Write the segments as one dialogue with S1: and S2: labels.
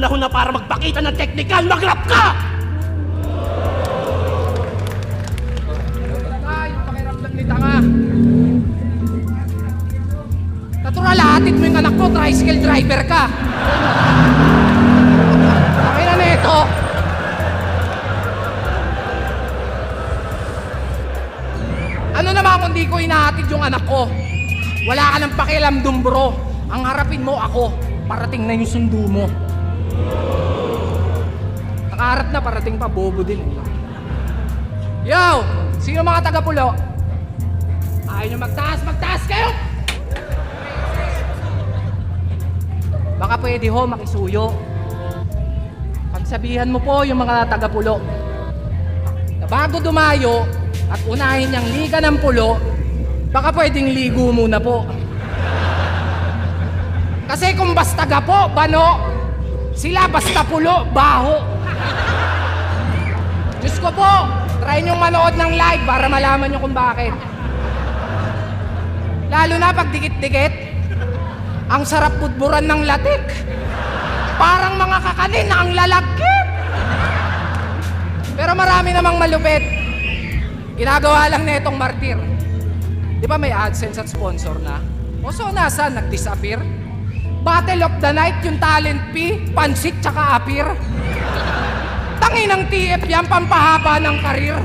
S1: Panahon na para magpakita ng technical, mag-rap ka!
S2: Ay, yung pakiramdam ni Tanga. Natural, hatid mo yung anak mo, tricycle driver ka. Ay na neto. Ano naman kung di ko inahatid yung anak ko? Wala ka ng pakialam dun, bro. Ang harapin mo ako, parating na yung sundo mo. Nakaharap na, parating pa, bobo din. Yo! Sino mga taga-pulo? Ayaw nyo magtaas kayo! Baka pwede ho, makisuyo. Pagsabihan mo po yung mga taga-pulo na bago dumayo at unahin niyang liga ng pulo, baka pwedeng ligo muna po. Kasi kung basta gapo, bano, sila basta pulo, baho. Diyos ko po, try niyong manood ng live para malaman niyo kung bakit. Lalo na pag dikit-dikit, ang sarap budburan ng latik. Parang mga kakanin na ang lalagkit. Pero marami namang malupit. Ginagawa lang na itong martir. Di ba may AdSense at sponsor na? O so nasaan? Nag-disappear? Battle of the Night, yung talent fee, pansit tsaka appear. Tangin ng TF yan, pampahaba ng karir.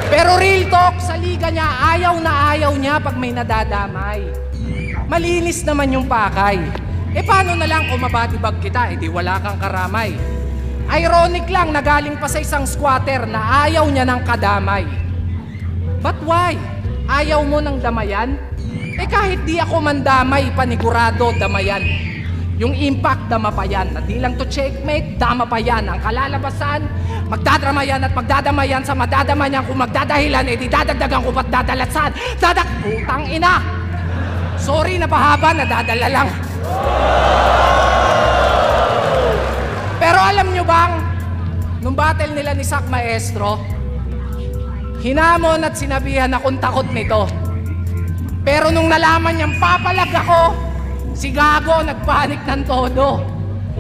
S2: Pero real talk, sa liga niya, ayaw niya pag may nadadamay. Malinis naman yung pakay. E paano na lang kung mabatibag kita, edi wala kang karamay. Ironic lang na galing pa sa isang squatter na ayaw niya ng kadamay. But why? Ayaw mo ng damayan? Eh kahit di ako mandamay, panigurado damayan. Yung impact, dama pa yan. At di lang to checkmate, dama pa yan. Ang kalalabasan, magdadramayan at magdadamayan sa madadamayan. Kung magdadahilan, eh di dadagdagan ko ba't dadalatsan. Putang ina! Sorry na pahaba, nadadala lang. Pero alam nyo bang, nung battle nila ni Sak Maestro, hinamon at sinabihan akong takot nito. Pero nung nalaman niyang papalag ako, si Gago nagpanik ng todo.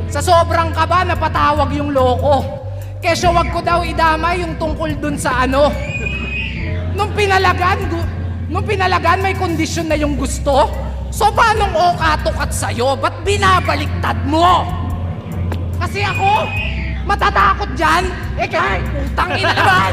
S2: Sa sobrang kaba, napatawag yung loko. Kesyo wag ko daw idamay yung tungkol dun sa ano. Nung pinalagan, may kondisyon na yung gusto. So paanong okatukat sa'yo? Ba't binabaliktad mo? Kasi ako, matatakot dyan. Eh kahit putang ina naman.